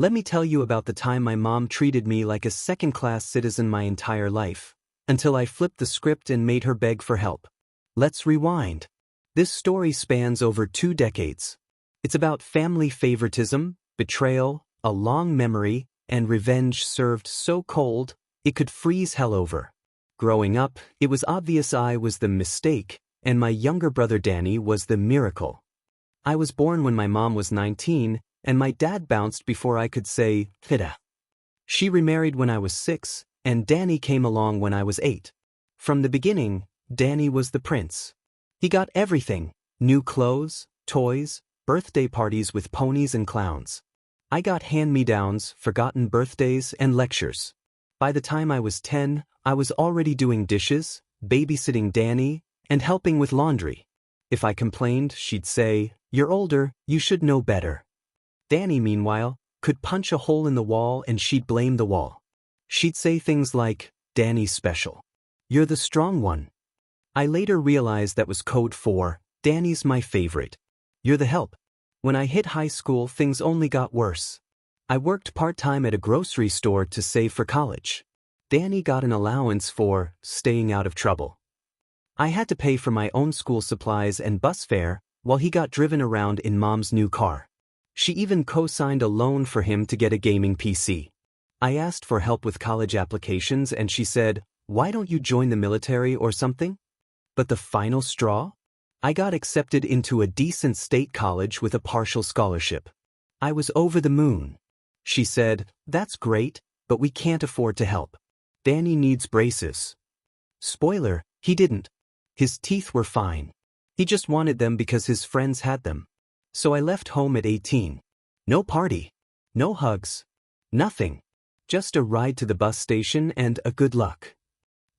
Let me tell you about the time my mom treated me like a second-class citizen my entire life, until I flipped the script and made her beg for help. Let's rewind. This story spans over 2 decades. It's about family favoritism, betrayal, a long memory, and revenge served so cold, it could freeze hell over. Growing up, it was obvious I was the mistake, and my younger brother Danny was the miracle. I was born when my mom was 19, and my dad bounced before I could say, "Fida." She remarried when I was 6, and Danny came along when I was 8. From the beginning, Danny was the prince. He got everything: new clothes, toys, birthday parties with ponies and clowns. I got hand-me-downs, forgotten birthdays, and lectures. By the time I was 10, I was already doing dishes, babysitting Danny, and helping with laundry. If I complained, she'd say, "You're older, you should know better." Danny, meanwhile, could punch a hole in the wall and she'd blame the wall. She'd say things like, "Danny's special. You're the strong one." I later realized that was code for, "Danny's my favorite. You're the help." When I hit high school, things only got worse. I worked part-time at a grocery store to save for college. Danny got an allowance for staying out of trouble. I had to pay for my own school supplies and bus fare while he got driven around in Mom's new car. She even co-signed a loan for him to get a gaming PC. I asked for help with college applications and she said, "Why don't you join the military or something?" But the final straw? I got accepted into a decent state college with a partial scholarship. I was over the moon. She said, "That's great, but we can't afford to help. Danny needs braces." Spoiler, he didn't. His teeth were fine. He just wanted them because his friends had them. So I left home at 18. No party. No hugs. Nothing. Just a ride to the bus station and a good luck.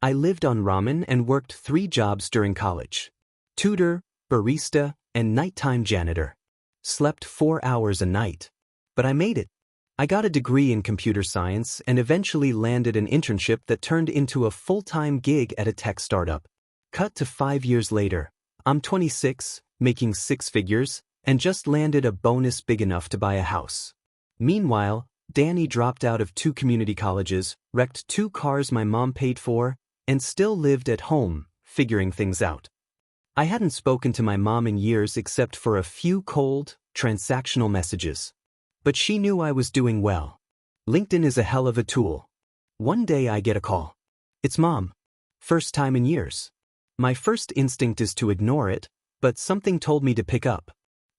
I lived on ramen and worked 3 jobs during college: tutor, barista, and nighttime janitor. Slept 4 hours a night. But I made it. I got a degree in computer science and eventually landed an internship that turned into a full-time gig at a tech startup. Cut to 5 years later, I'm 26, making 6 figures, and just landed a bonus big enough to buy a house. Meanwhile, Danny dropped out of 2 community colleges, wrecked 2 cars my mom paid for, and still lived at home, figuring things out. I hadn't spoken to my mom in years except for a few cold, transactional messages. But she knew I was doing well. LinkedIn is a hell of a tool. One day I get a call. It's Mom. First time in years. My first instinct is to ignore it, but something told me to pick up.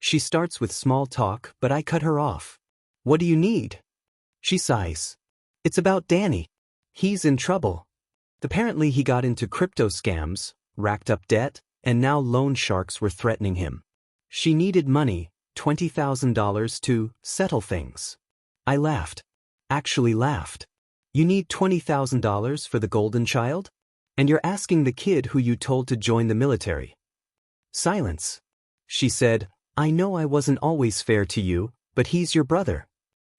She starts with small talk, but I cut her off. "What do you need?" She sighs. "It's about Danny. He's in trouble. Apparently he got into crypto scams, racked up debt, and now loan sharks were threatening him. She needed money, $20,000 to settle things." I laughed. Actually laughed. "You need $20,000 for the golden child? And you're asking the kid who you told to join the military?" Silence. She said, "I know I wasn't always fair to you, but he's your brother."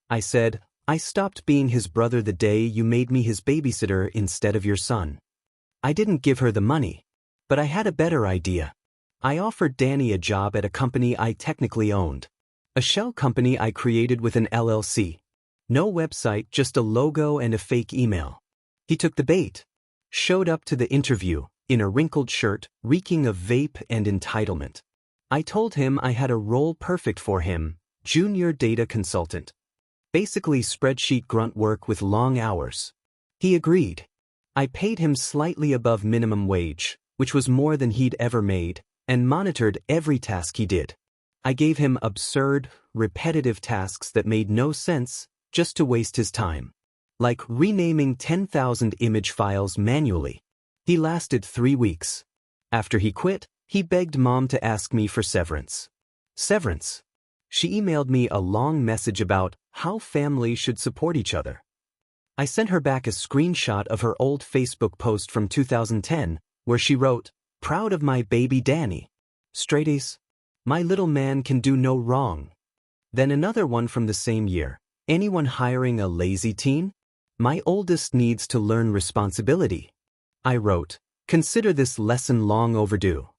I said, "I stopped being his brother the day you made me his babysitter instead of your son." I didn't give her the money. But I had a better idea. I offered Danny a job at a company I technically owned. A shell company I created with an LLC. No website, just a logo and a fake email. He took the bait. Showed up to the interview, in a wrinkled shirt, reeking of vape and entitlement. I told him I had a role perfect for him, junior data consultant. Basically spreadsheet grunt work with long hours. He agreed. I paid him slightly above minimum wage, which was more than he'd ever made, and monitored every task he did. I gave him absurd, repetitive tasks that made no sense, just to waste his time. Like renaming 10,000 image files manually. He lasted 3 weeks. After he quit, he begged Mom to ask me for severance. Severance. She emailed me a long message about how families should support each other. I sent her back a screenshot of her old Facebook post from 2010, where she wrote, "Proud of my baby Danny. Straighties. My little man can do no wrong." Then another one from the same year. "Anyone hiring a lazy teen? My oldest needs to learn responsibility." I wrote, "Consider this lesson long overdue."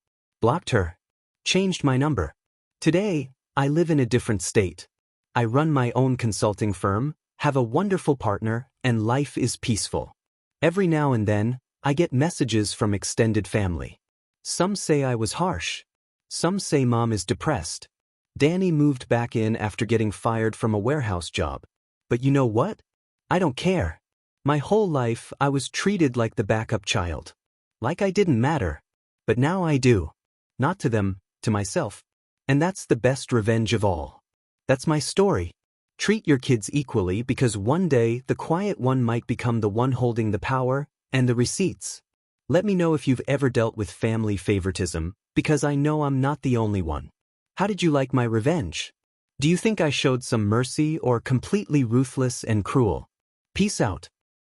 Blocked her. Changed my number. Today, I live in a different state. I run my own consulting firm, have a wonderful partner, and life is peaceful. Every now and then, I get messages from extended family. Some say I was harsh. Some say mom is depressed. Danny moved back in after getting fired from a warehouse job. But you know what? I don't care. My whole life, I was treated like the backup child. Like I didn't matter. But now I do. Not to them, to myself. And that's the best revenge of all. That's my story. Treat your kids equally because one day the quiet one might become the one holding the power and the receipts. Let me know if you've ever dealt with family favoritism, because I know I'm not the only one. How did you like my revenge? Do you think I showed some mercy or completely ruthless and cruel? Peace out.